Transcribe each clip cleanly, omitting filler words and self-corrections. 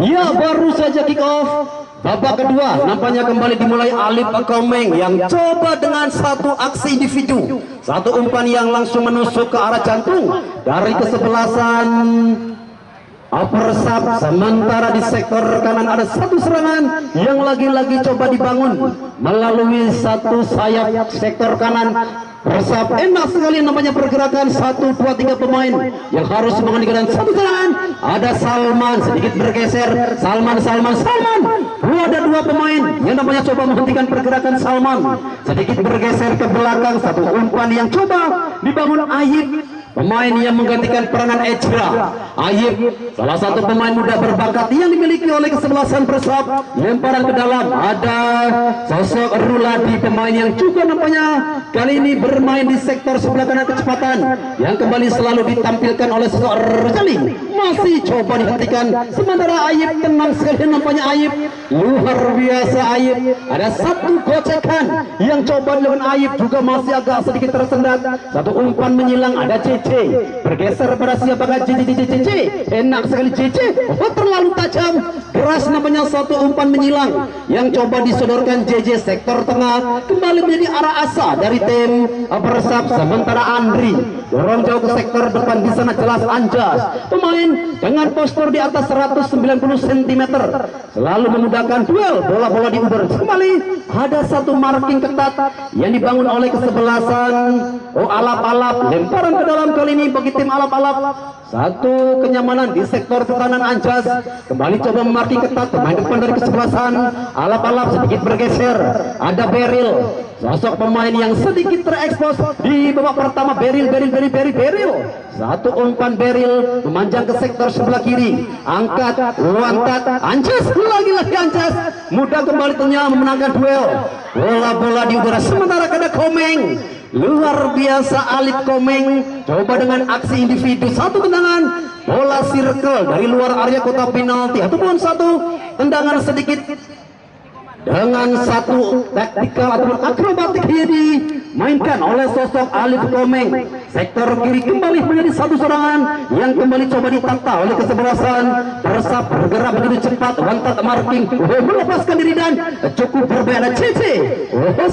Ya, baru saja kick off babak kedua. Nampaknya kembali dimulai Alif Komeng yang coba dengan satu aksi individu, satu umpan yang langsung menusuk ke arah jantung dari kesebelasan upper sub. Sementara di sektor kanan ada satu serangan yang lagi-lagi coba dibangun melalui satu sayap sektor kanan. Resap enak sekali namanya pergerakan 1, 2, 3 pemain yang harus menghentikan satu serangan. Ada Salman sedikit bergeser. Salman. Ada dua pemain yang namanya coba menghentikan pergerakan Salman, sedikit bergeser ke belakang. Satu umpan yang coba dibangun Ayib, pemain yang menggantikan peranan Ejra. Ayib, salah satu pemain muda berbakat yang dimiliki oleh kesebelasan Persab. Lemparan ke dalam, ada sosok Ruladi, pemain yang juga nampaknya kali ini bermain di sektor sebelah kanan kecepatan, yang kembali selalu ditampilkan oleh sosok Rejali. Masih coba dihentikan, sementara Ayib tenang sekali nampaknya. Ayib luar biasa. Ayib, ada satu gocekan yang coba dilakukan Ayib, juga masih agak sedikit tersendat. Satu umpan menyilang, ada CC bergeser pada siapakah CC. Enak sekali CC, terlalu tajam, keras namanya. Satu umpan menyilang yang coba disodorkan JJ sektor tengah, kembali menjadi arah asa dari tim Persab. Sementara Andri dorong jauh ke sektor depan, di sana jelas Anjas, pemain dengan postur di atas 190 cm, selalu memudahkan duel bola-bola di uber. Kembali ada satu marking ketat yang dibangun oleh kesebelasan Alap-Alap. Lemparan ke dalam kali ini bagi tim Alap-Alap. Satu kenyamanan di sektor kanan Anjas, kembali coba marking ketat pemain depan dari kesebelasan Alap-Alap, sedikit bergeser. Ada Beril, sosok pemain yang sedikit terekspos di babak pertama. Beril. Satu umpan Beril memanjang ke sektor sebelah kiri, angkat, loncat, Anjas, lagi-lagi Anjas mudah kembali ternyata memenangkan duel bola-bola di udara. Sementara ada Komeng, luar biasa. Alif Komeng coba dengan aksi individu, satu tendangan bola circle dari luar area kotak penalti, ataupun satu tendangan sedikit dengan satu taktikal ataupun akrobatik yang dimainkan oleh sosok Alif Komeng. Sektor kiri kembali menjadi satu serangan yang kembali coba ditata oleh kesebelasan Persab. Bergerak begitu cepat, wantat marking, melepaskan diri dan cukup berbeda. CC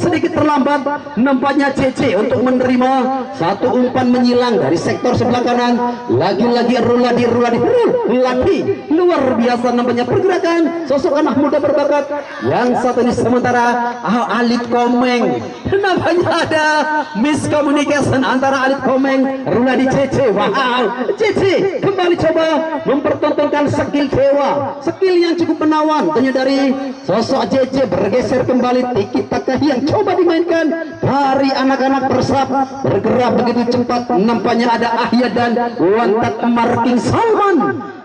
sedikit terlambat nampaknya CC untuk menerima satu umpan menyilang dari sektor sebelah kanan. Lagi-lagi Ruladi luar biasa nampaknya pergerakan sosok anak muda berbakat yang satu ini. Sementara Alif Komeng, nampaknya ada miscommunication antara Alif Komeng, Ruladi, CC. Wow, CC kembali coba mempertontonkan skill dewa, skill yang cukup menawan ternyata dari sosok CC. Bergeser kembali, tiki taka yang coba dimainkan dari anak-anak Persab. Bergerak begitu cepat, nampaknya ada Ahya dan wantat marking Salman.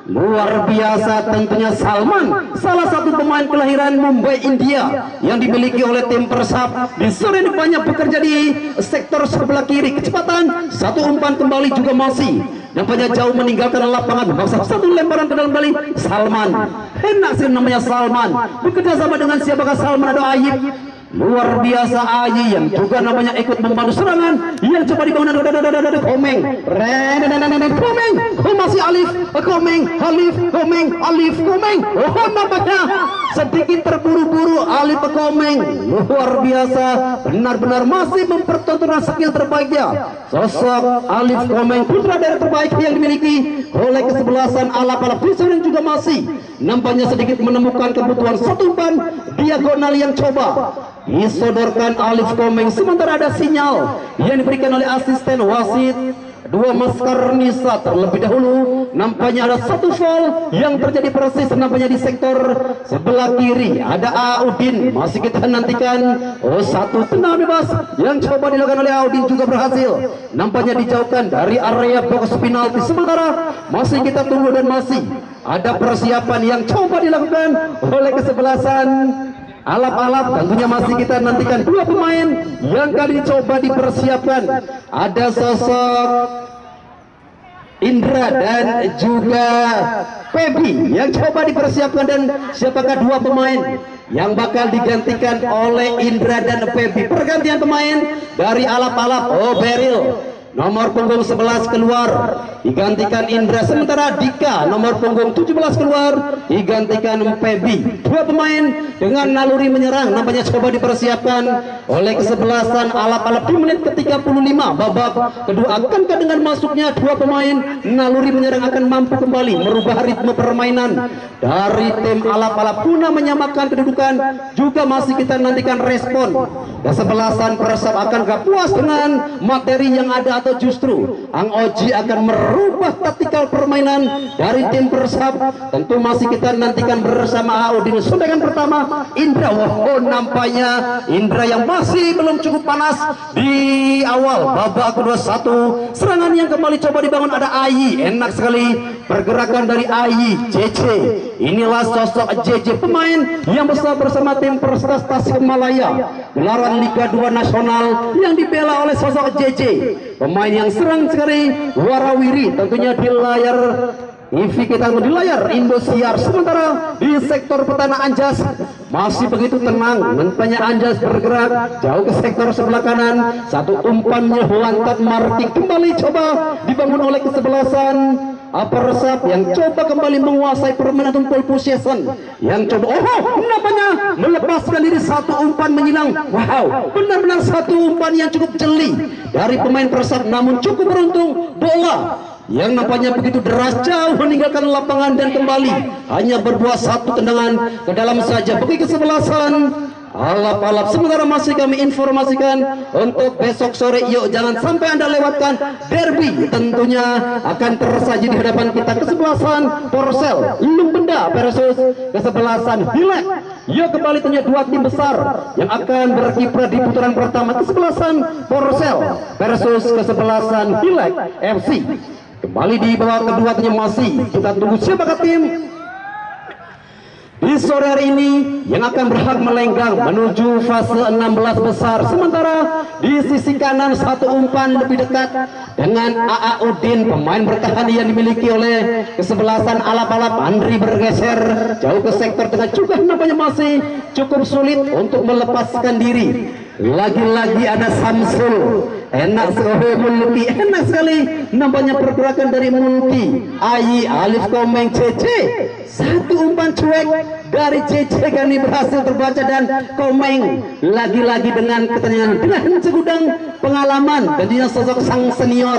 Luar biasa tentunya Salman, salah satu pemain kelahiran Mumbai, India, yang dimiliki oleh tim Persab. Di sore depannya bekerja di sektor sebelah kiri, kecepatan, satu umpan kembali juga masih nampaknya jauh meninggalkan lapangan. Memaksa satu lemparan ke dalam balik Salman. Enak sih namanya Salman, bekerja sama dengan siapakah Salman? Ada Ayib, luar biasa. Ayib yang juga namanya ikut membantu serangan yang coba dibangun dari Komeng. Masih Alif Komeng. Nampaknya sedikit terburu-buru Alif Komeng. Luar biasa, benar-benar masih mempertontonkan skill terbaiknya sosok Alif Komeng, putra daerah terbaik yang dimiliki oleh kesebelasan Alap-Alap. Dan juga masih nampaknya sedikit menemukan kebutuhan satu umpan diagonal yang coba disodorkan Alif Komeng. Sementara ada sinyal yang diberikan oleh asisten wasit dua maskar Nisa. Terlebih dahulu nampaknya ada satu foul yang terjadi persis nampaknya di sektor sebelah kiri. Ada Audin, masih kita nantikan satu tendangan bebas yang coba dilakukan oleh Audin, juga berhasil nampaknya dijauhkan dari area box penalti. Sementara masih kita tunggu dan masih ada persiapan yang coba dilakukan oleh kesebelasan Alap-Alap. Tentunya masih kita nantikan dua pemain yang kali ini coba dipersiapkan. Ada sosok Indra dan juga Pebi yang coba dipersiapkan. Dan siapakah dua pemain yang bakal digantikan oleh Indra dan Pebi? Pergantian pemain dari Alap-Alap. Beril nomor punggung 11 keluar, digantikan Indra, sementara Dika nomor punggung 17 keluar digantikan Pebi. Dua pemain dengan naluri menyerang nampaknya coba dipersiapkan oleh kesebelasan alap-alap di menit ke-35 babak kedua. Akankah dengan masuknya dua pemain naluri menyerang akan mampu kembali merubah ritme permainan dari tim alap-alap guna menyamakan kedudukan? Juga masih kita nantikan respon kesebelasan Persab. Akankah puas dengan materi yang ada atau justru Ang Oji akan merubah taktikal permainan dari tim Persab? Tentu masih kita nantikan bersama Audin. Sundangan pertama Indra. Oh, nampaknya Indra yang masih belum cukup panas di awal babak kedua. Satu serangan yang kembali coba dibangun, ada Ayi. Enak sekali pergerakan dari Ayi. JJ, inilah sosok JJ, pemain yang besar bersama tim Perstas Tasikmalaya gelaran Liga 2 Nasional yang dibela oleh sosok JJ, pemain yang serang sekali, warawiri tentunya di layar TV kita, di layar Indosiar. Sementara di sektor petana Anjas masih begitu tenang, nampaknya Anjas bergerak jauh ke sektor sebelah kanan. Satu umpannya lantat marking kembali coba dibangun oleh kesebelasan Persab yang coba kembali menguasai permainan pole position, yang coba nampaknya melepaskan diri. Satu umpan menyilang. Wow, benar-benar satu umpan yang cukup jeli dari pemain Persab, namun cukup beruntung bola yang nampaknya begitu deras jauh meninggalkan lapangan dan kembali hanya berbuah satu tendangan ke dalam saja bagi kesebelasan alap-alap. Sementara masih kami informasikan untuk besok sore, yuk jangan sampai Anda lewatkan derby tentunya akan tersaji di hadapan kita, kesebelasan Porsel Lumbenda versus kesebelasan Hilek. Yuk kembali tentunya dua tim besar yang akan berkiprah di putaran pertama, kesebelasan Porsel versus kesebelasan Hilek FC. Kembali di babak kedua tentunya masih kita tunggu siapakah tim di sore hari ini yang akan berhak melenggang menuju fase 16 besar. Sementara di sisi kanan satu umpan lebih dekat dengan AA Udin, pemain bertahan yang dimiliki oleh kesebelasan alap-alap. Andri bergeser jauh ke sektor tengah, juga nampaknya masih cukup sulit untuk melepaskan diri. Lagi-lagi ada Samsul, enak sekali Mulki, enak sekali nampaknya pergerakan dari Mulki. Ayi, Alif Komeng, CC, satu umpan cuek dari CC kali berhasil terbaca, dan Komeng lagi-lagi dengan ketenangan, dengan segudang pengalaman tentunya sosok sang senior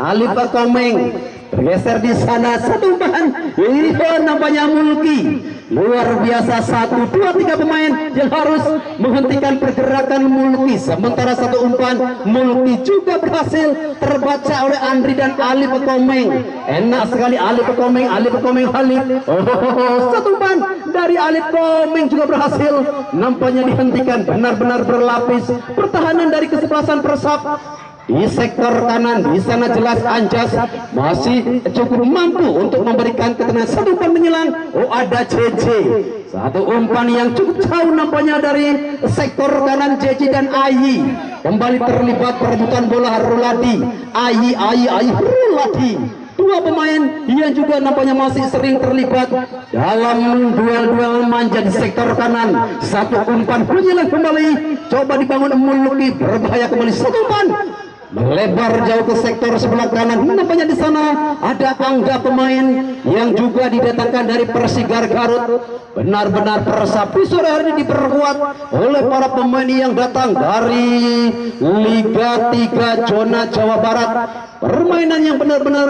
Alif Komeng bergeser di sana. Satu umpan ini nampaknya Mulki luar biasa. 1, 2, 3 pemain yang harus menghentikan pergerakan Mulki. Sementara satu umpan Mulki juga berhasil terbaca oleh Andri dan Alif Komeng. Enak sekali Alif Komeng, Alif Komeng Halif. Satu umpan dari Alif Komeng juga berhasil nampaknya dihentikan. Benar-benar berlapis pertahanan dari kesebelasan Persab. Di sektor kanan di sana jelas Anjas masih cukup mampu untuk memberikan ketenangan. Satu umpan menyilang, ada JJ, satu umpan yang cukup jauh nampaknya dari sektor kanan. JJ dan Ayi kembali terlibat perebutan bola. Ruladi, Ayi Ruladi, dua pemain yang juga nampaknya masih sering terlibat dalam duel-duel manja di sektor kanan. Satu umpan menyilang kembali, coba dibangun Mulki, berbahaya kembali. Satu umpan melebar jauh ke sektor sebelah kanan. Nampaknya di sana ada Angga, pemain yang juga didatangkan dari Persigar Garut. Benar-benar Persab di sore hari ini diperkuat oleh para pemain yang datang dari Liga 3 zona Jawa Barat. Permainan yang benar-benar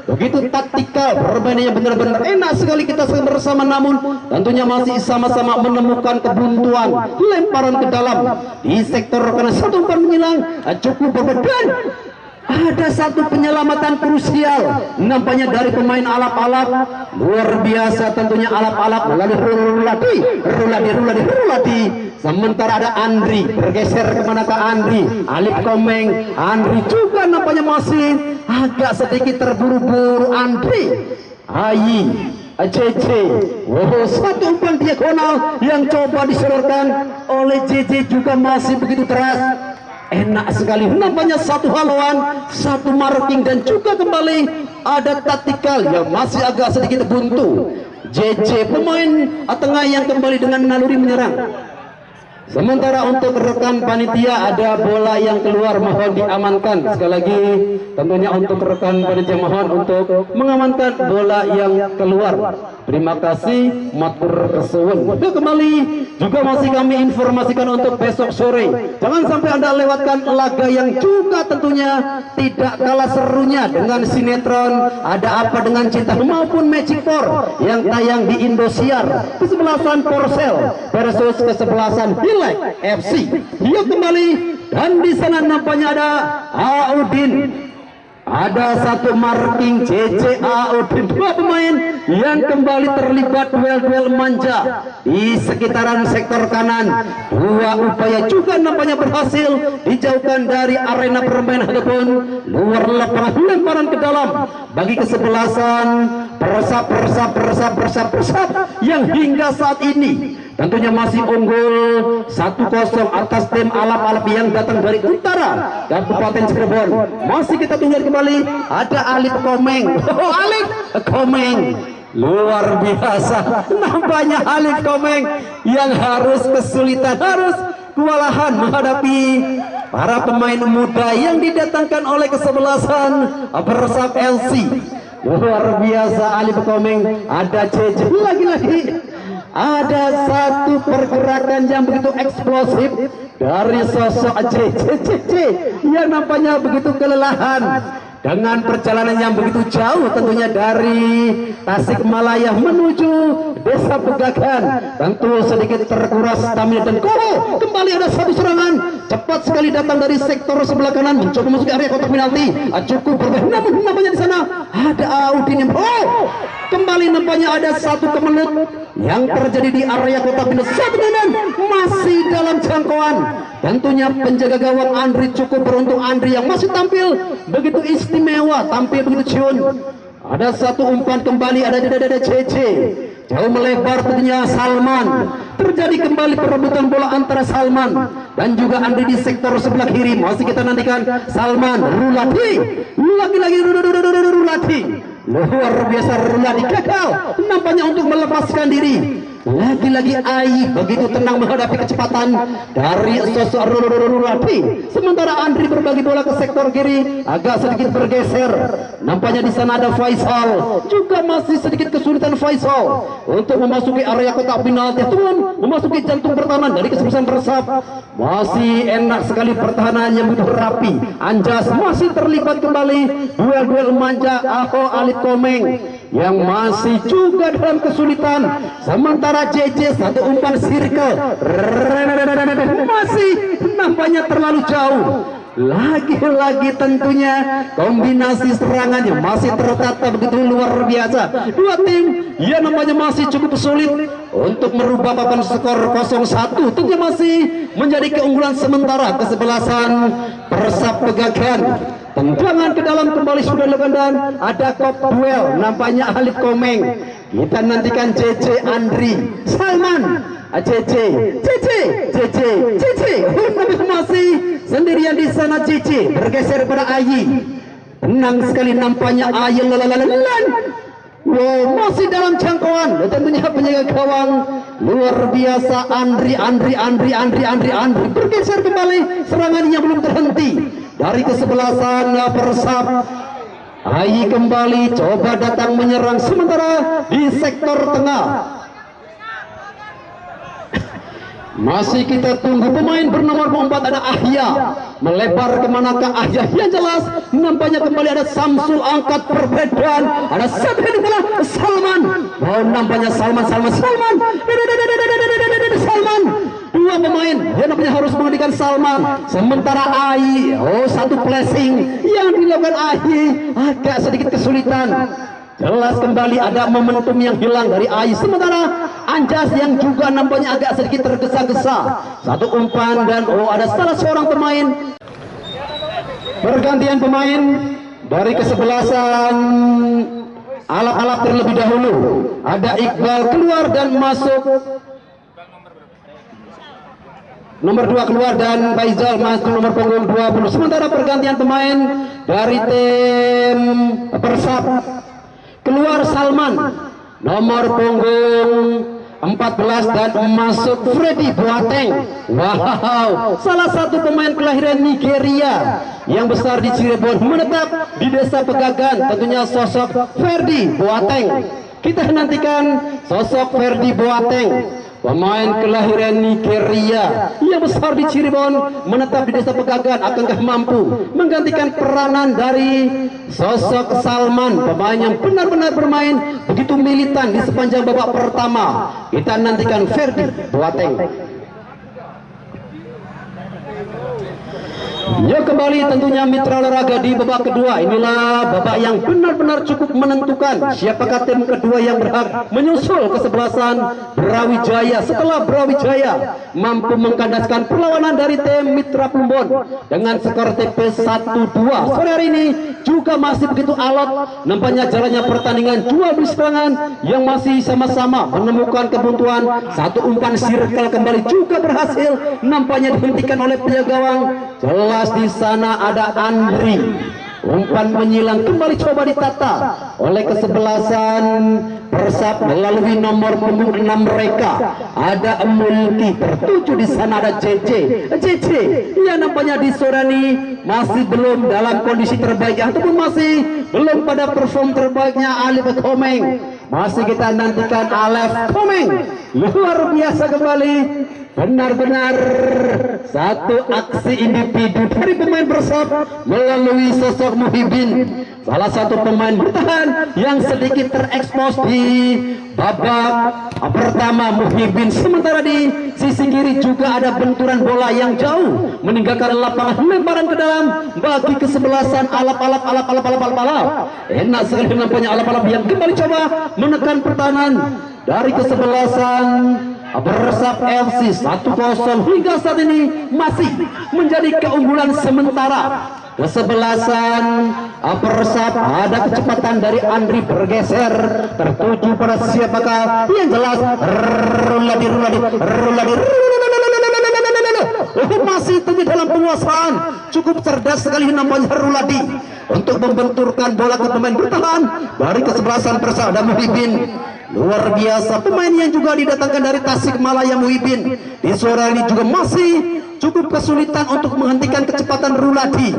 begitu taktikal, permainan yang benar-benar enak sekali kita bersama. Namun tentunya masih sama-sama menemukan kebuntuan, lemparan ke dalam di sektor kanan. Satu umpan menyilang cukup berbeda. Ada satu penyelamatan krusial nampaknya dari pemain alap-alap, luar biasa tentunya alap-alap melalui Ruladi. Sementara ada Andri bergeser kemana ke Andri, Alif Komeng. Andri juga nampaknya masih agak sedikit terburu-buru. Andri, Ayi, JJ, satu umpan diagonal yang coba diselurkan oleh JJ juga masih begitu deras. Enak sekali nampaknya satu haluan, satu marking, dan juga kembali ada taktikal yang masih agak sedikit buntu. JJ pemain tengah yang kembali dengan naluri menyerang. Sementara untuk rekan panitia ada bola yang keluar, mohon diamankan. Sekali lagi tentunya untuk rekan panitia mohon untuk mengamankan bola yang keluar. Terima kasih, matur kesuwun. Dan kembali juga masih kami informasikan untuk besok sore. Jangan sampai Anda lewatkan laga yang juga tentunya tidak kalah serunya dengan sinetron Ada Apa Dengan Cinta maupun Magic Four yang tayang di Indosiar. Kesebelasan Korsel versus kesebelasan Hilek FC. Yuk kembali, dan di sana nampaknya ada Audin. Ada satu marking CC Audin, dua pemain yang kembali terlibat duel-duel manja di sekitaran sektor kanan. Dua upaya juga nampaknya berhasil dijauhkan dari arena permainan ataupun luar lapangan, lemparan ke dalam bagi kesebelasan persap yang hingga saat ini tentunya masih unggul 1-0 atas tim Alap-Alap yang datang dari utara Kabupaten Cirebon. Masih kita tunggu kembali, ada Alif Komeng. Oh, Alif Komeng luar biasa nampaknya Alif Komeng yang harus kesulitan, harus kewalahan menghadapi para pemain muda yang didatangkan oleh kesebelasan Persab LC. Luar biasa Alif Komeng, ada CC lagi-lagi. Ada satu pergerakan yang begitu eksplosif dari sosok CC yang nampaknya begitu kelelahan dengan perjalanan yang begitu jauh tentunya dari Tasikmalaya menuju Desa Pegagan. Tentu sedikit terkuras stamina dan kembali ada satu serangan cepat sekali datang dari sektor sebelah kanan mencoba masuk ke area kotak penalti. Cukup berbahaya, namun nampaknya di sana ada Audin yang kembali nampaknya ada satu kemelut yang terjadi di area kotak penalti. Satu dan masih dalam jangkauan. Tentunya penjaga gawang Andri cukup beruntung. Andri yang masih tampil begitu istimewa, tampil begitu ciun. Ada satu umpan kembali, ada CC jauh melebar tentunya Salman. Terjadi kembali perebutan bola antara Salman dan juga Andri di sektor sebelah kiri. Masih kita nantikan Salman, Ruladi lagi-lagi Ruladi. Luar biasa Ruladi gagal nampaknya untuk melepaskan diri. Lagi-lagi Ai begitu tenang menghadapi kecepatan dari sosok Ruladi. Sementara Andri berbagi bola ke sektor kiri, agak sedikit bergeser. Nampaknya di sana ada Faisal, juga masih sedikit kesulitan Faisal untuk memasuki area kotak penalti. Tuhan memasuki jantung pertahanan dari kesebelasan Persab. Masih enak sekali pertahanan yang begitu rapi. Anjas masih terlibat kembali duel-duel manja Alif Komeng yang masih juga dalam kesulitan. Sementara JJ satu umpan circle masih nampaknya terlalu jauh. Lagi-lagi tentunya kombinasi serangannya masih tertata begitu luar biasa. Dua tim ya nampaknya masih cukup sulit untuk merubah papan skor 0-1. Tentunya masih menjadi keunggulan sementara kesebelasan Persab Pegagan. Tendangan ke dalam kembali sudah dilakukan dan ada kop duel nampaknya Alif Komeng. Kita nantikan CC Andri Salman CC masih sendirian di sana. CC bergeser pada Ayi, tenang sekali nampaknya Ayi masih dalam jangkauan. Tentunya penjaga gawang luar biasa Andri bergeser kembali, serangannya belum terhenti dari kesebelasan Persab. Ayi kembali coba datang menyerang, sementara di sektor tengah masih kita tunggu pemain bernomor 4 ada Ahya. Melebar kemanakah Ahya? Yang jelas nampaknya kembali ada Samsul angkat perbedaan. Ada Salman. Oh nampaknya Salman. Dua pemain yang nampaknya harus menghentikan Salman. Sementara Ai, satu flashing yang dilakukan Ai agak sedikit kesulitan. Jelas kembali ada momentum yang hilang dari Ai. Sementara Anjas yang juga nampaknya agak sedikit tergesa-gesa. Satu umpan dan ada salah seorang pemain. Pergantian pemain dari kesebelasan Alap-Alap terlebih dahulu. Ada Iqbal keluar dan masuk. Nomor 2 keluar dan Faizal masuk nomor punggung 20. Sementara pergantian pemain dari tim Persab. Keluar Salman nomor punggung 14 dan masuk Freddy Boateng. Wow, salah satu pemain kelahiran Nigeria yang besar di Cirebon menetap di Desa Pegagan, tentunya sosok Freddy Boateng. Kita nantikan sosok Freddy Boateng, pemain kelahiran Nigeria yang besar di Cirebon menetap di Desa Pegagan. Akankah mampu menggantikan peranan dari sosok Salman, pemain yang benar-benar bermain begitu militan di sepanjang babak pertama? Kita nantikan Freddy Boateng. Ya, kembali tentunya mitra olahraga di babak kedua. Inilah babak yang benar-benar cukup menentukan siapakah tim kedua yang berhak menyusul kesebelasan Brawijaya setelah Brawijaya mampu mengkandaskan perlawanan dari tim Mitra Plumbon dengan skor TP 1-2. Sore hari ini juga masih begitu alot nampaknya jalannya pertandingan jual beli serangan yang masih sama-sama menemukan kebuntuan. Satu umpan circle kembali juga berhasil nampaknya dihentikan oleh penjaga gawang. Jelas di sana ada Andri. Umpan menyilang kembali coba ditata oleh kesebelasan Persab melalui nomor punggung 6 mereka. Ada Mulki, tertuju di sana ada JJ. Ya, nampaknya di sore ini masih belum dalam kondisi terbaik ataupun masih belum pada perform terbaiknya Alif Komeng. Masih kita nantikan Alif Komeng luar biasa kembali. Benar-benar satu aksi individu dari pemain Persib melalui sosok Muhibin, salah satu pemain bertahan yang sedikit terekspos di babak pertama Muhibin. Sementara di sisi kiri juga ada benturan bola yang jauh meninggalkan lapangan, lemparan ke dalam bagi kesebelasan alap. Enak sekali nampaknya alap yang kembali coba menekan pertahanan dari kesebelasan Persab FC. 1-0 hingga saat ini masih menjadi keunggulan sementara kesebelasan Persab. Ada kecepatan dari Andri bergeser tertuju pada siapakah yang jelas Ruladi masih tinggi dalam penguasaan. Cukup cerdas sekali nampaknya Ruladi untuk membenturkan bola ke pemain bertahan dari kesebelasan Persab. Ada Muhibin, luar biasa pemain yang juga didatangkan dari Tasikmalaya. Muhibin di sore ini juga masih cukup kesulitan untuk menghentikan kecepatan Ruladi.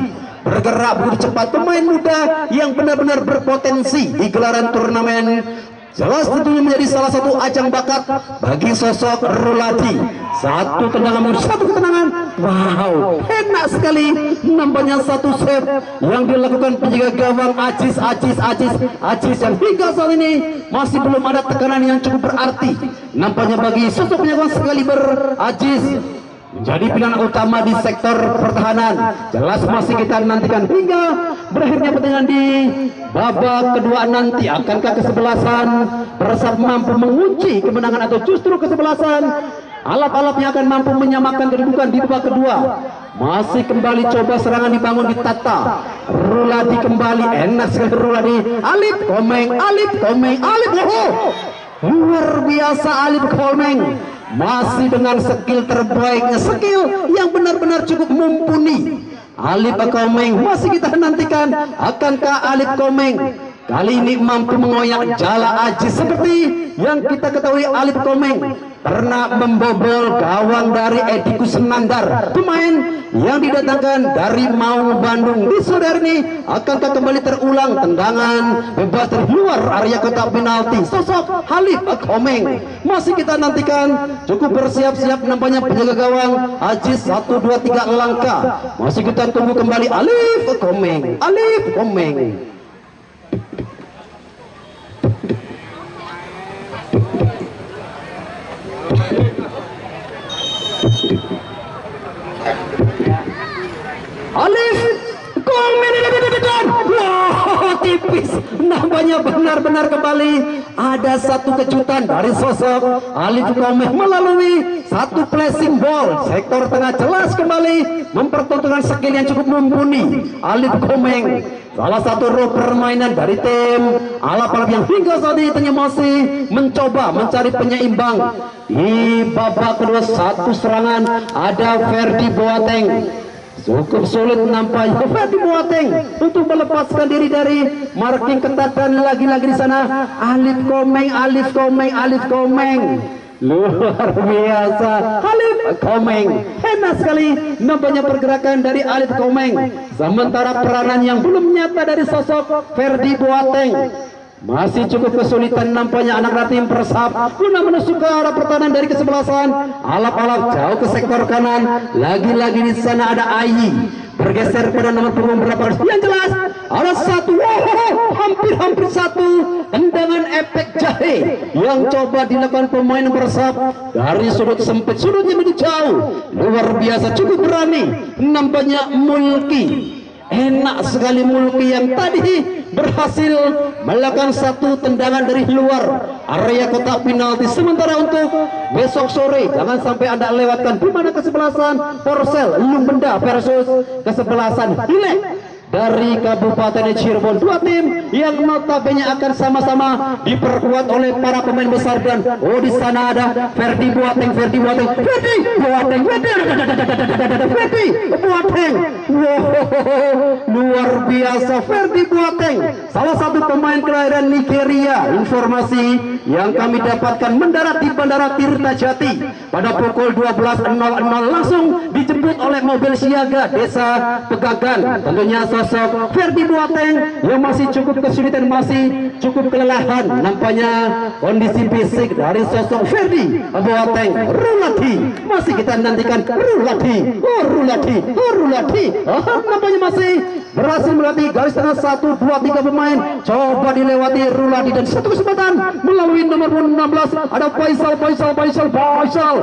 Bergerak begitu cepat, pemain muda yang benar-benar berpotensi di gelaran turnamen. Jelas tentunya menjadi salah satu ajang bakat bagi sosok Ruladi. Satu tendangan, satu ketenangan. Wow, enak sekali nampaknya satu save yang dilakukan penjaga gawang Ajis yang hingga saat ini masih belum ada tekanan yang cukup berarti nampaknya bagi sosok penjaga gawang Sekaliber Ajis menjadi pilihan utama di sektor pertahanan. Jelas masih kita nantikan hingga berakhirnya pertandingan di babak kedua nanti. Akankah kesebelasan Persab mampu mengunci kemenangan atau justru kesebelasan alap yang akan mampu menyamakan kedudukan di babak kedua? Masih kembali coba serangan dibangun ditata. Ruladi kembali, enak sekali Ruladi. Alif Komeng. Luar biasa Alif Komeng masih dengan skill terbaiknya, skill yang benar-benar cukup mumpuni. Alif Komeng masih kita nantikan. Akankah Alif Komeng kali ini mampu mengoyak jala Ajis seperti yang kita ketahui? Alif Komeng pernah membobol gawang dari Edi Kusnandar, pemain yang didatangkan dari Maung Bandung. Di sore hari ini akankah kembali terulang tendangan bebas dari luar area kotak penalti sosok Alif Komeng? Masih kita nantikan. Cukup bersiap-siap nampaknya penjaga gawang Ajis. 1, 2, 3 langkah. Masih kita tunggu kembali Alif Komeng. Alif Komeng. Wah, tipis nampaknya benar-benar kembali ada satu kejutan dari sosok Alif Komeng melalui satu flashing ball sektor tengah. Jelas kembali mempertontonkan skill yang cukup mumpuni. Alif Komeng salah satu roh permainan dari tim alap yang hingga saat ini ternyata masih mencoba mencari penyeimbang di babak kedua. Satu serangan ada Freddy Boateng. Cukup sulit nampaknya Freddy Boateng untuk melepaskan diri dari marking ketat dan lagi-lagi di sana Alif Komeng. luar biasa. Alif Komeng, enak sekali nampaknya pergerakan dari Alif Komeng. Sementara peranan yang belum nyata dari sosok Ferdi Boateng. Masih cukup kesulitan nampaknya anak tim Persab guna menusuk ke arah pertahanan dari kesebelasan. Alap-alap jauh ke sektor kanan. Lagi-lagi di sana ada Ayi bergeser pada nomor punggung berapa. Yang jelas ada satu, hampir satu tendangan efek jahe yang coba dilakukan pemain Persab dari sudut sempit, sudutnya begitu jauh. Luar biasa, cukup berani nampaknya Mulki. Enak sekali Mulki yang tadi berhasil melakukan satu tendangan dari luar area kotak penalti. Sementara untuk besok sore jangan sampai Anda lewatkan di mana kesebelasan Porsel Lumbenda versus kesebelasan Hile dari Kabupaten Cirebon. Dua tim yang notabene akan sama-sama diperkuat oleh para pemain besar. Dan di sana ada Ferdi Boateng. Luar biasa Ferdi Boateng, salah satu pemain kelahiran Nigeria. Informasi yang kami dapatkan mendarat di Bandara Tirtajati pada pukul 12.00, langsung dijemput oleh mobil siaga Desa Pegagan. Tentunya sosok Ferdi Boateng yang masih cukup kesulitan, masih cukup kelelahan nampaknya kondisi fisik dari sosok Ferdi Boateng. Ruladi masih kita nantikan. Ruladi nampaknya masih berhasil melatih garis tengah 1, 2, 3 pemain. Coba dilewati Ruladi dan satu kesempatan melalui nomor 16 ada Faisal.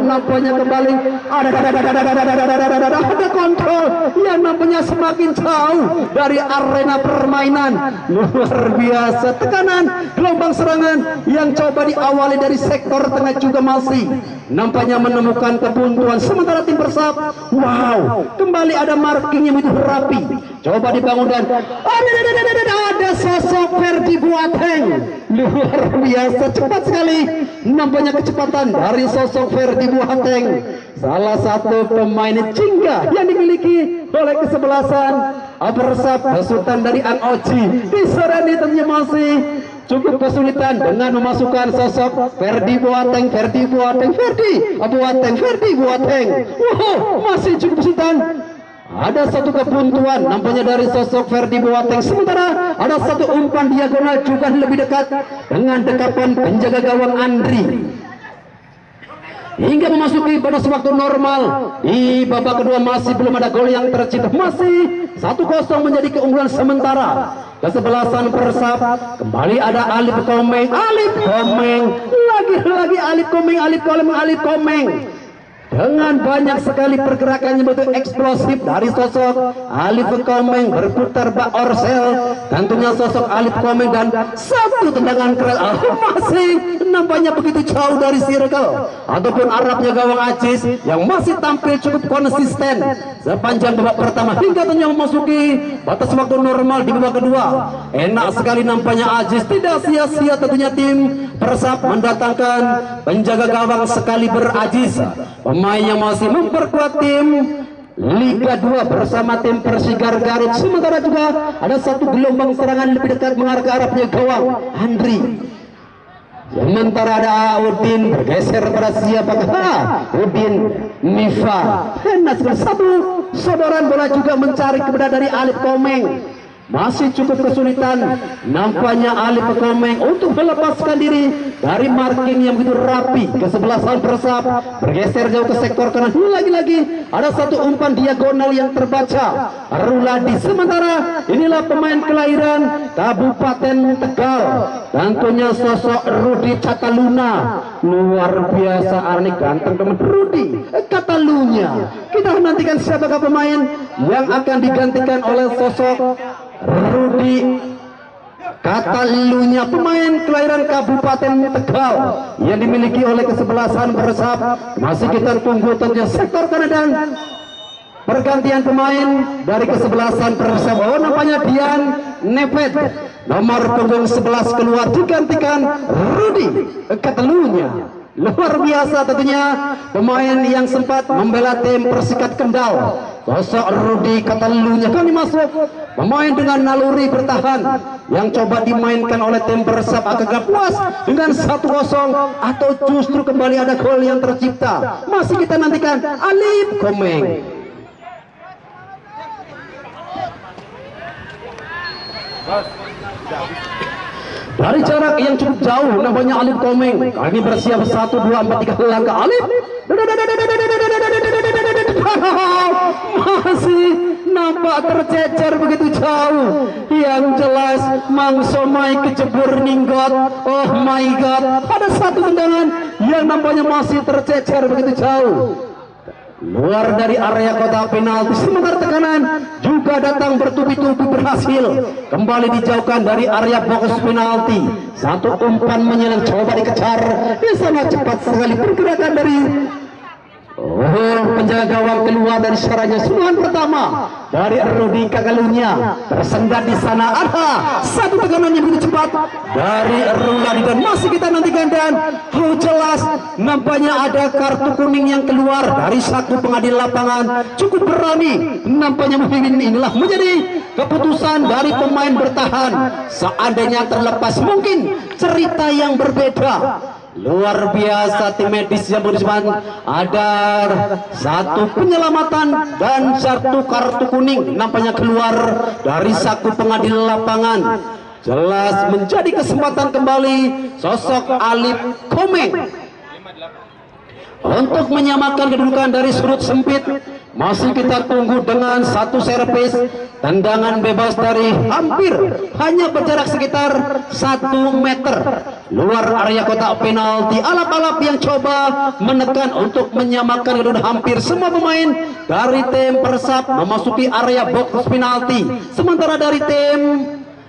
Nampaknya kembali ada kontrol yang nampaknya semakin jauh dari arena permainan. Luar biasa tekanan gelombang serangan yang coba diawali dari sektor tengah juga masih nampaknya menemukan kebuntuan. Sementara tim Persab, kembali ada marking yang begitu rapi. Coba dibangun dan ada sosok Ferdi Boateng. Luar biasa cepat sekali nampaknya kecepatan dari sosok Ferdi Boateng, salah satu pemain jingga yang dimiliki oleh kesebelasan Persab besutan dari Anoji. Di sore ini tentunya masih cukup kesulitan dengan memasukkan sosok Ferdi Boateng. Masih cukup kesulitan. Ada satu kebuntuan nampaknya dari sosok Ferdi Boateng. Sementara ada satu umpan diagonal juga lebih dekat dengan dekapan penjaga gawang Andri. Hingga memasuki batas waktu normal di babak kedua masih belum ada gol yang tercipta. Masih 1-0 menjadi keunggulan sementara kesebelasan Persab. Kembali ada Alif Komeng. Lagi-lagi Alif Komeng. Dengan banyak sekali pergerakannya betul eksplosif dari sosok Alif Komeng, berputar bak Orsel, tentunya sosok Alif Komeng dan satu tendangan keras masih nampaknya begitu jauh dari circle ataupun arapnya gawang Ajis yang masih tampil cukup konsisten sepanjang babak pertama hingga tentunya memasuki batas waktu normal di babak kedua. Enak sekali nampaknya Ajis, tidak sia-sia tentunya tim Persab mendatangkan penjaga gawang sekali berAjis, pemain yang masih memperkuat tim Liga 2 bersama tim Persigar Garut. Sementara juga ada satu gelombang serangan lebih dekat mengarah ke arahnya gawang Andri. Sementara ada Udin bergeser pada siapakah? Udin Mifa. Enak sekali satu sodoran bola juga mencari keberadaan dari Alif Komeng. Masih cukup kesulitan nampaknya Alif Komeng untuk melepaskan diri dari marking yang begitu rapi. Kesebelasan Persab bergeser jauh ke sektor kanan. Lagi-lagi ada satu umpan diagonal yang terbaca Ruladi. Sementara inilah pemain kelahiran Kabupaten Tegal, tentunya sosok Rudi Cataluna. Luar biasa, Arni ganteng teman Rudi Catalunya. Kita nantikan siapakah pemain yang akan digantikan oleh sosok Rudi Catalunya, pemain kelahiran Kabupaten Tegal yang dimiliki oleh kesebelasan Persab. Masih kita tunggu tentunya sektor kanan dan pergantian pemain dari kesebelasan Persab. Nampaknya Dian Nepet nomor punggung 11 keluar digantikan Rudi Catalunya. Luar biasa tentunya pemain yang sempat membela tim Persikat Kendal sosok Rudi Katalunya kali masuk pemain dengan naluri bertahan yang coba dimainkan oleh tim Persab agak puas dengan 1-0 atau justru kembali ada gol yang tercipta. Masih kita nantikan Alif Komeng. Dari jarak yang cukup jauh namanya Alif Komeng. Kali bersiap 1, 2, 4, 3 langkah Alif. Masih nampak tercecer begitu jauh. Yang jelas Mang Somai kejebur ninggot. Oh my god, ada satu tendangan yang nampaknya masih tercecer begitu jauh luar dari area kotak penalti. Sementara tekanan juga datang bertubi-tubi berhasil kembali dijauhkan dari area box penalti. Satu umpan menyelang coba dikejar di sana, cepat sekali pergerakan dari penjaga gawang keluar dari saranya. Serangan pertama dari Rudi Kakalunya tersendat di sana. Ada satu tekanan yang begitu cepat dari Rudi dan masih kita nantikan dan jelas nampaknya ada kartu kuning yang keluar dari satu pengadil lapangan. Cukup berani nampaknya mungkin inilah menjadi keputusan dari pemain bertahan. Seandainya terlepas mungkin cerita yang berbeda. Luar biasa tim medis yang berisman. Ada satu penyelamatan dan satu kartu kuning nampaknya keluar dari saku pengadil lapangan. Jelas menjadi kesempatan kembali sosok Alif Komeng untuk menyamakan kedudukan dari sudut sempit. Masih kita tunggu dengan satu servis tendangan bebas dari hampir hanya berjarak sekitar 1 meter luar area kotak penalti. Alap-alap yang coba menekan untuk menyamakan kedudukan. Hampir semua pemain dari tim Persab memasuki area box penalti, sementara dari tim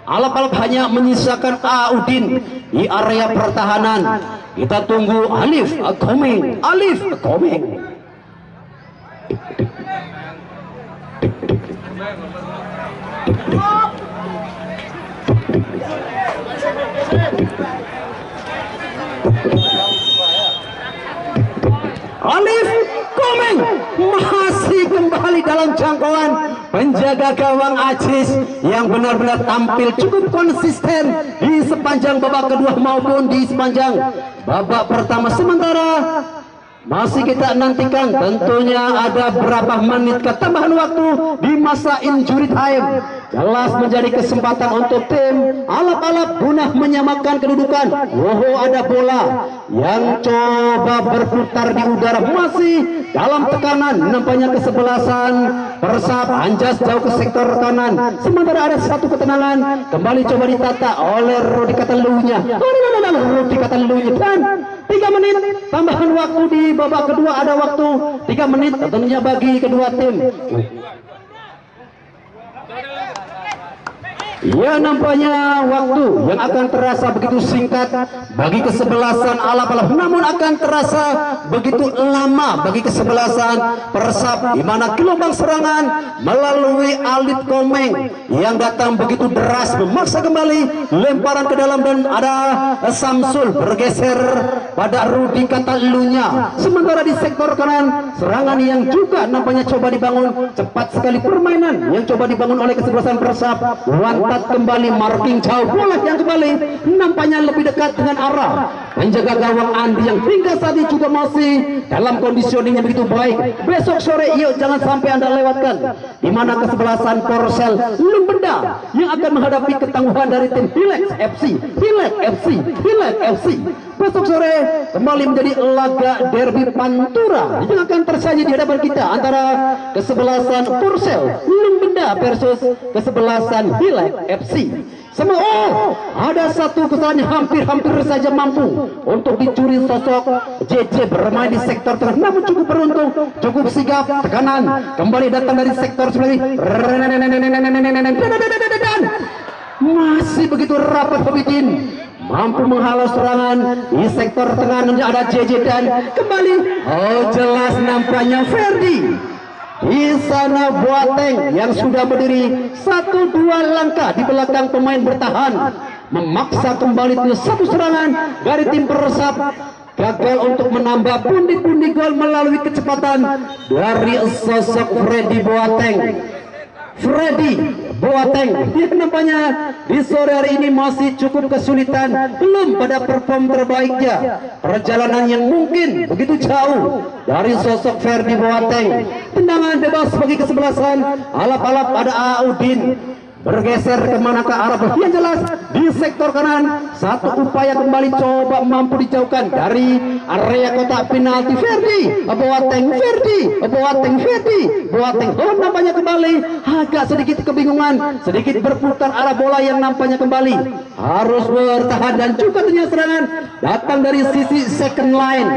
Alap-alap hanya menyisakan Audin di area pertahanan. Kita tunggu Alif Komeng. Alif Komeng. Alif Komeng masih kembali dalam jangkauan penjaga gawang Ajis yang benar-benar tampil cukup konsisten di sepanjang babak kedua maupun di sepanjang babak pertama. Sementara masih kita nantikan tentunya ada berapa menit ketambahan waktu di masa injury time. Jelas menjadi kesempatan untuk tim Alap-alap guna menyamakan kedudukan. Ada bola yang coba berputar di udara, masih dalam tekanan. Nampaknya kesebelasan Persab anjas jauh ke sektor kanan. Sementara ada satu ketenangan kembali coba ditata oleh Rudi Katalunya. Rudi Katalunya dan 3 menit tambahan waktu di babak kedua. Ada waktu 3 menit tentunya bagi kedua tim. Ya, nampaknya waktu yang akan terasa begitu singkat bagi kesebelasan Alap-alap, namun akan terasa begitu lama bagi kesebelasan Persab, di mana gelombang serangan melalui Alif Komeng yang datang begitu deras memaksa kembali lemparan ke dalam dan ada Samsul bergeser pada Rudi Katalunya. Sementara di sektor kanan serangan yang juga nampaknya coba dibangun cepat sekali, permainan yang coba dibangun oleh kesebelasan Persab. Kembali marking jauh, bola yang kembali nampaknya lebih dekat dengan arah penjaga gawang Andi yang hingga saat ini juga masih dalam conditioning yang begitu baik. Besok sore yuk jangan sampai Anda lewatkan, di mana kesebelasan Korsel Lumbenda yang akan menghadapi ketangguhan dari tim Hilek FC. Hilek FC besok sore kembali menjadi laga derby Pantura yang akan tersaji di hadapan kita antara kesebelasan Korsel Lumbenda versus kesebelasan Hilek FC. Ada satu kesalahan yang hampir saja mampu untuk dicuri sosok JJ bermain di sektor tengah, namun cukup beruntung, cukup sigap. Tekanan kembali datang dari sektor sebelah masih begitu rapat Hobitin mampu menghalau serangan di sektor tengah. Ada JJ dan kembali jelas nampaknya Ferdi. Di sana Boateng yang sudah berdiri 1-2 langkah di belakang pemain bertahan memaksa kembali ke satu serangan dari tim Persab. gagal untuk menambah pundi-pundi gol melalui kecepatan dari sosok Freddy Boateng. Freddy Boateng, dia nampaknya di sore hari ini masih cukup kesulitan, belum pada perform terbaiknya. Perjalanan yang mungkin begitu jauh dari sosok Freddy Boateng. Tendangan bebas bagi kesebelasan, alap-alap ada Audin. Bergeser kemana ke arah yang jelas di sektor kanan. Satu upaya kembali coba mampu dijauhkan dari area kotak penalti. Ferdi Boateng, Boateng. Oh, nampaknya kembali agak sedikit kebingungan, sedikit berputar arah bola yang nampaknya kembali harus bertahan dan juga ternyata serangan datang dari sisi second line.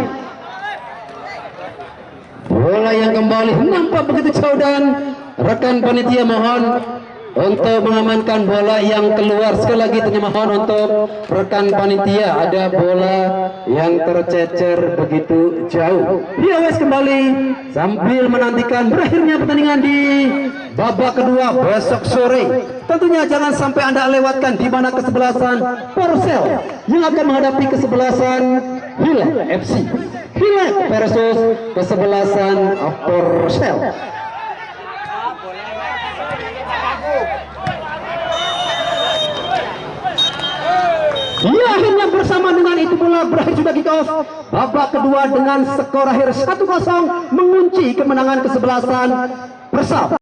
Bola yang kembali nampak begitu jauh dan rekan panitia mohon untuk mengamankan bola yang keluar. Sekali lagi mohon untuk rekan panitia, ada bola yang tercecer begitu jauh. Wes kembali sambil menantikan berakhirnya pertandingan di babak kedua besok sore. Tentunya jangan sampai Anda lewatkan di mana kesebelasan Persel yang akan menghadapi kesebelasan Hilal FC. Hilal versus kesebelasan Persel. Ya, akhirnya bersama dengan itu bola berakhir sudah kick off. Babak kedua dengan skor akhir 1-0 mengunci kemenangan kesebelasan Persab.